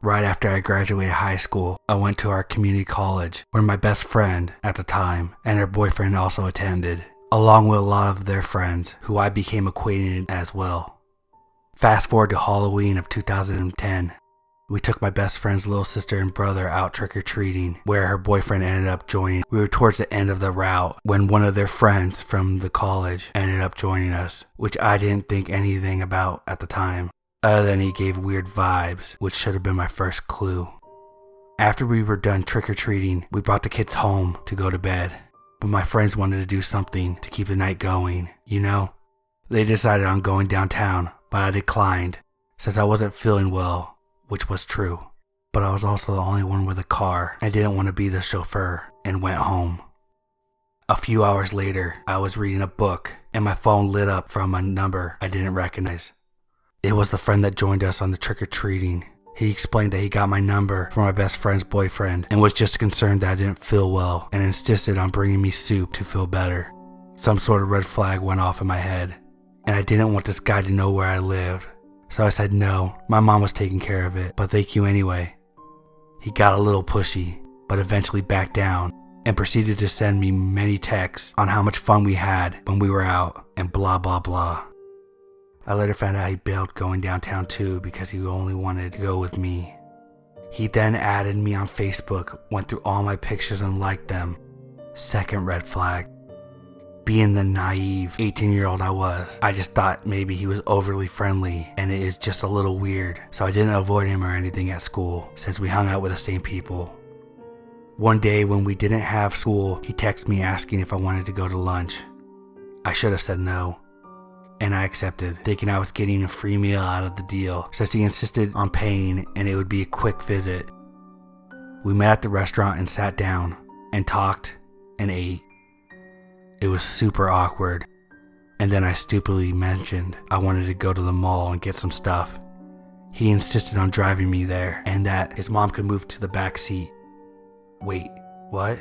Right after I graduated high school, I went to our community college where my best friend at the time and her boyfriend also attended, along with a lot of their friends who I became acquainted as well. Fast forward to Halloween of 2010. We took my best friend's little sister and brother out trick-or-treating, where her boyfriend ended up joining. We were towards the end of the route when one of their friends from the college ended up joining us, which I didn't think anything about at the time, other than he gave weird vibes, which should have been my first clue. After we were done trick-or-treating, we brought the kids home to go to bed, but my friends wanted to do something to keep the night going, you know? They decided on going downtown, but I declined, since I wasn't feeling well, which was true. But I was also the only one with a car. I didn't want to be the chauffeur and went home. A few hours later, I was reading a book and my phone lit up from a number I didn't recognize. It was the friend that joined us on the trick-or-treating. He explained that he got my number from my best friend's boyfriend and was just concerned that I didn't feel well and insisted on bringing me soup to feel better. Some sort of red flag went off in my head, and I didn't want this guy to know where I lived. So I said no, my mom was taking care of it, but thank you anyway. He got a little pushy, but eventually backed down and proceeded to send me many texts on how much fun we had when we were out and blah blah blah. I later found out he bailed going downtown too because he only wanted to go with me. He then added me on Facebook, went through all my pictures and liked them. Second red flag. Being the naive 18-year-old I was, I just thought maybe he was overly friendly and it is just a little weird, so I didn't avoid him or anything at school since we hung out with the same people. One day when we didn't have school, he texted me asking if I wanted to go to lunch. I should have said no, and I accepted, thinking I was getting a free meal out of the deal since he insisted on paying and it would be a quick visit. We met at the restaurant and sat down and talked and ate. It was super awkward, and then I stupidly mentioned I wanted to go to the mall and get some stuff. He insisted on driving me there and that his mom could move to the back seat. Wait, what?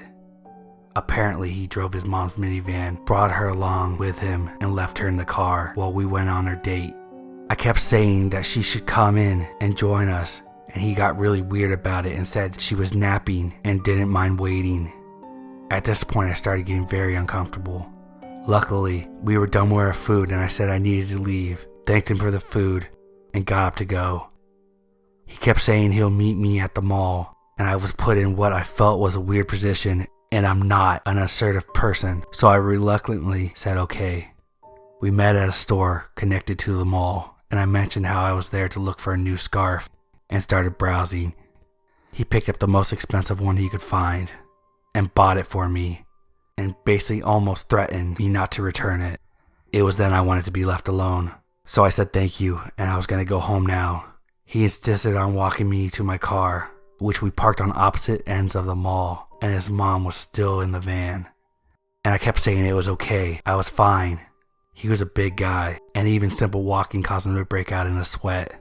Apparently he drove his mom's minivan, brought her along with him, and left her in the car while we went on our date. I kept saying that she should come in and join us, and he got really weird about it and said she was napping and didn't mind waiting. At this point, I started getting very uncomfortable. Luckily, we were done with our food and I said I needed to leave, thanked him for the food, and got up to go. He kept saying he'll meet me at the mall, and I was put in what I felt was a weird position, and I'm not an assertive person, so I reluctantly said okay. We met at a store connected to the mall, and I mentioned how I was there to look for a new scarf and started browsing. He picked up the most expensive one he could find and bought it for me, and basically almost threatened me not to return it. It was then I wanted to be left alone, so I said thank you and I was going to go home now. He insisted on walking me to my car, which we parked on opposite ends of the mall, and his mom was still in the van. And I kept saying it was okay, I was fine. He was a big guy, and even simple walking caused him to break out in a sweat.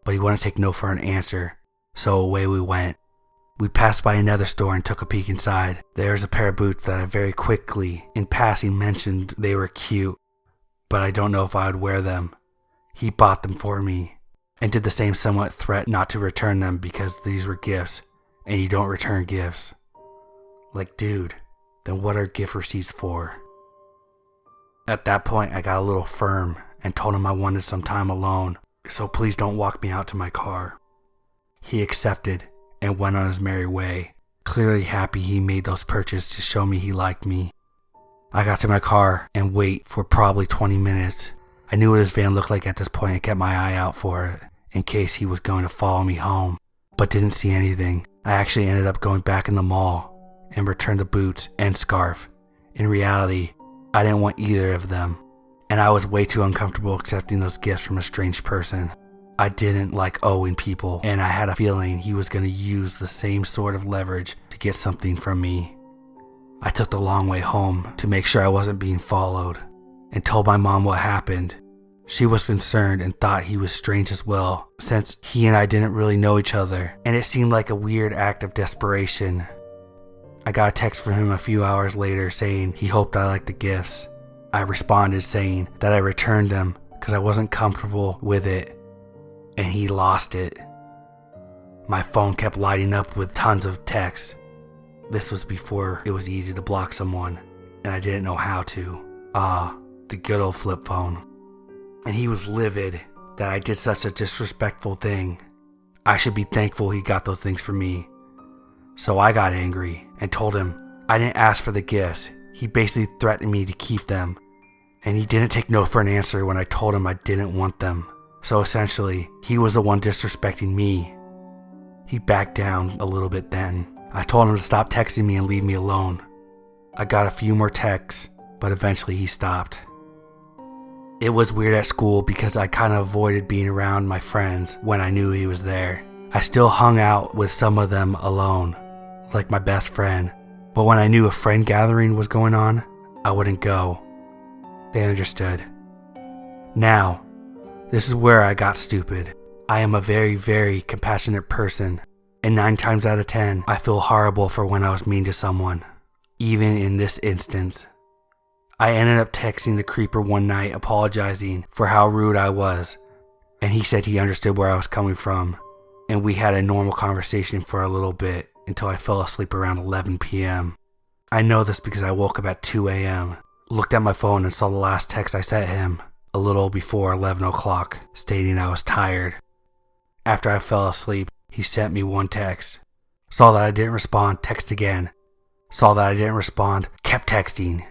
But he wouldn't take no for an answer, so away we went. We passed by another store and took a peek inside. There was a pair of boots that I very quickly, in passing, mentioned they were cute, but I don't know if I would wear them. He bought them for me, and did the same somewhat threat not to return them because these were gifts, and you don't return gifts. Like, dude, then what are gift receipts for? At that point, I got a little firm and told him I wanted some time alone, so please don't walk me out to my car. He accepted and went on his merry way, clearly happy he made those purchases to show me he liked me. I got to my car and wait for probably 20 minutes. I knew what his van looked like at this point and kept my eye out for it in case he was going to follow me home, but didn't see anything. I actually ended up going back in the mall and returned the boots and scarf. In reality, I didn't want either of them, and I was way too uncomfortable accepting those gifts from a strange person. I didn't like owing people, and I had a feeling he was going to use the same sort of leverage to get something from me. I took the long way home to make sure I wasn't being followed, and told my mom what happened. She was concerned and thought he was strange as well, since he and I didn't really know each other, and it seemed like a weird act of desperation. I got a text from him a few hours later saying he hoped I liked the gifts. I responded saying that I returned them because I wasn't comfortable with it, and he lost it. My phone kept lighting up with tons of texts. This was before it was easy to block someone, and I didn't know how to. The good old flip phone. And he was livid that I did such a disrespectful thing. I should be thankful he got those things for me. So I got angry and told him I didn't ask for the gifts. He basically threatened me to keep them. And he didn't take no for an answer when I told him I didn't want them. So essentially, he was the one disrespecting me. He backed down a little bit then. I told him to stop texting me and leave me alone. I got a few more texts, but eventually he stopped. It was weird at school because I kind of avoided being around my friends when I knew he was there. I still hung out with some of them alone, like my best friend, but when I knew a friend gathering was going on, I wouldn't go. They understood. Now, this is where I got stupid. I am a very, very compassionate person, and 9 times out of 10, I feel horrible for when I was mean to someone, even in this instance. I ended up texting the creeper one night apologizing for how rude I was, and he said he understood where I was coming from, and we had a normal conversation for a little bit until I fell asleep around 11 p.m. I know this because I woke up at 2 a.m., looked at my phone and saw the last text I sent him a little before 11 o'clock stating I was tired. After I fell asleep, he sent me one text. Saw that I didn't respond, text again. Saw that I didn't respond, kept texting.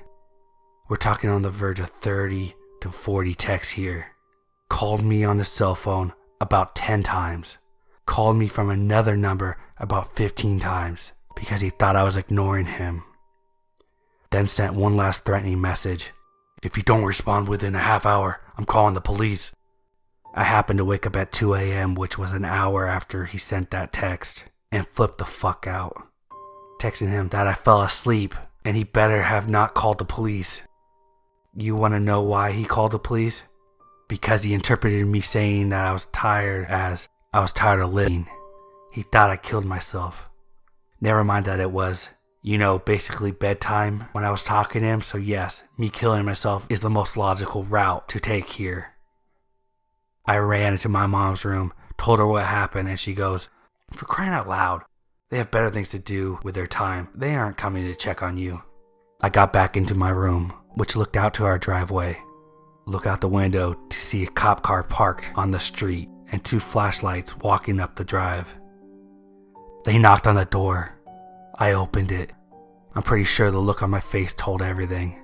We're talking on the verge of 30 to 40 texts here. Called me on the cell phone about 10 times. Called me from another number about 15 times because he thought I was ignoring him. Then sent one last threatening message. If you don't respond within a half hour, I'm calling the police. I happened to wake up at 2 a.m., which was an hour after he sent that text, and flipped the fuck out. Texting him that I fell asleep and he better have not called the police. You want to know why he called the police? Because he interpreted me saying that I was tired as I was tired of living. He thought I killed myself. Never mind that it was, basically bedtime when I was talking to him, so yes, me killing myself is the most logical route to take here. I ran into my mom's room, told her what happened, and she goes, "For crying out loud, they have better things to do with their time. They aren't coming to check on you." I got back into my room, which looked out to our driveway. Look out the window to see a cop car parked on the street and 2 flashlights walking up the drive. They knocked on the door. I opened it. I'm pretty sure the look on my face told everything.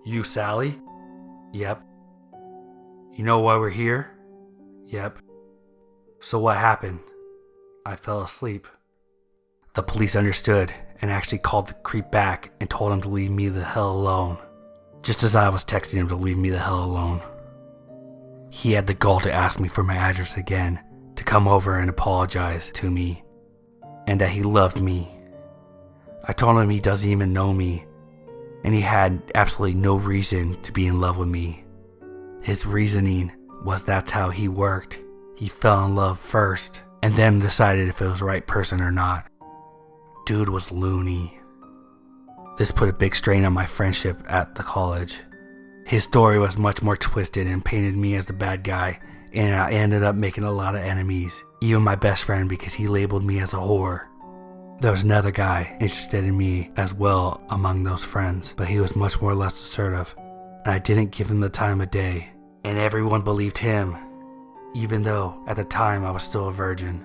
"You, Sally?" "Yep." "You know why we're here?" "Yep." "So what happened?" "I fell asleep." The police understood and actually called the creep back and told him to leave me the hell alone. Just as I was texting him to leave me the hell alone. He had the gall to ask me for my address again, to come over and apologize to me, and that he loved me. I told him he doesn't even know me, and he had absolutely no reason to be in love with me. His reasoning was that's how he worked. He fell in love first, and then decided if it was the right person or not. Dude was loony. This put a big strain on my friendship at the college. His story was much more twisted and painted me as the bad guy, and I ended up making a lot of enemies, even my best friend, because he labeled me as a whore. There was another guy interested in me as well among those friends, but he was much more less assertive, and I didn't give him the time of day, and everyone believed him, even though at the time I was still a virgin.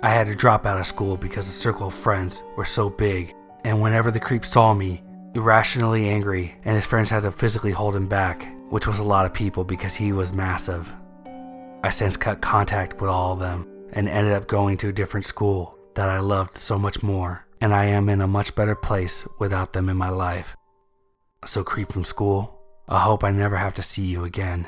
I had to drop out of school because the circle of friends were so big, and whenever the creep saw me, irrationally angry, and his friends had to physically hold him back, which was a lot of people because he was massive. I since cut contact with all of them and ended up going to a different school that I loved so much more, and I am in a much better place without them in my life. So creep from school, I hope I never have to see you again.